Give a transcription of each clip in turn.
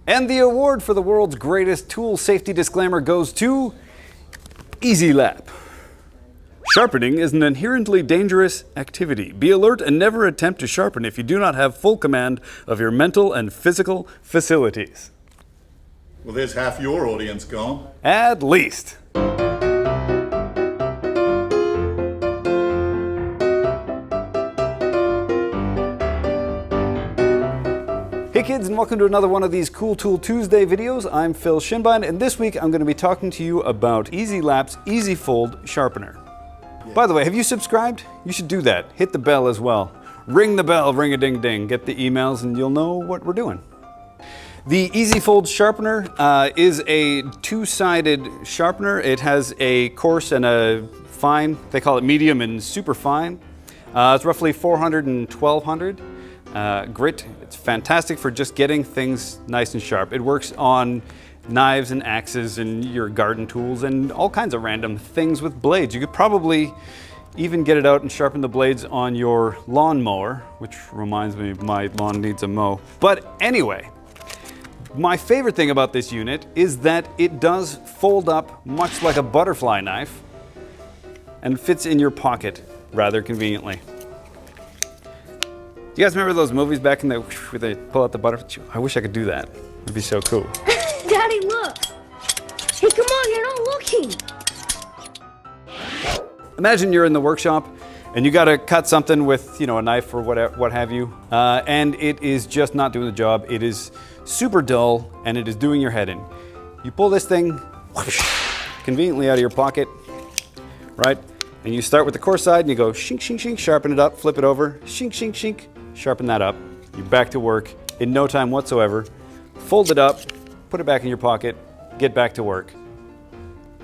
And the award for the world's greatest tool safety disclaimer goes to Eze-Lap. Sharpening is an inherently dangerous activity. Be alert and never attempt to sharpen if you do not have full command of your mental and physical facilities. Well, there's half your audience gone. At least. Hey kids, and welcome to another one of these Cool Tool Tuesday videos. I'm Phil Shinbein, and this week I'm going to be talking to you about Eze-Lap's Eze-Fold Sharpener. Yeah. By the way, have you subscribed? You should do that. Hit the bell as well. Ring the bell, ring-a-ding-ding. Get the emails and you'll know what we're doing. The Eze-Fold Sharpener is a two-sided sharpener. It has a coarse and a fine. They call it medium and super fine. It's roughly 400 and 1200. Grit. It's fantastic for just getting things nice and sharp. It works on knives and axes and your garden tools and all kinds of random things with blades. You could probably even get it out and sharpen the blades on your lawnmower, which reminds me my lawn needs a mow. But anyway, my favorite thing about this unit is that it does fold up much like a butterfly knife and fits in your pocket rather conveniently. Do you guys remember those movies back in the where they pull out the butterfly? I wish I could do that. It'd be so cool. Daddy, look! Hey, come on, you're not looking! Imagine you're in the workshop and you gotta cut something with, a knife or what have you, and it is just not doing the job. It is super dull and it is doing your head in. You pull this thing whoosh, conveniently out of your pocket, right? And you start with the coarse side and you go shink, shink, shink, sharpen it up, flip it over, shink, shink, shink, sharpen that up. You're back to work in no time whatsoever. Fold it up, put it back in your pocket, get back to work.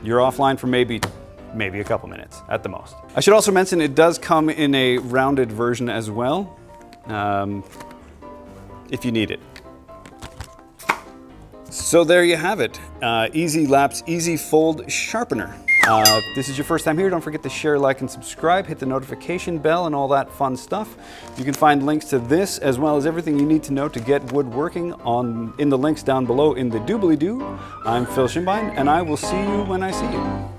You're offline for maybe a couple minutes at the most. I should also mention it does come in a rounded version as well, if you need it. So there you have it, Eze-Lap's Eze-Fold Sharpener. If this is your first time here, don't forget to share, like, and subscribe. Hit the notification bell and all that fun stuff. You can find links to this as well as everything you need to know to get woodworking in the links down below in the doobly-doo. I'm Phil Shinbein, and I will see you when I see you.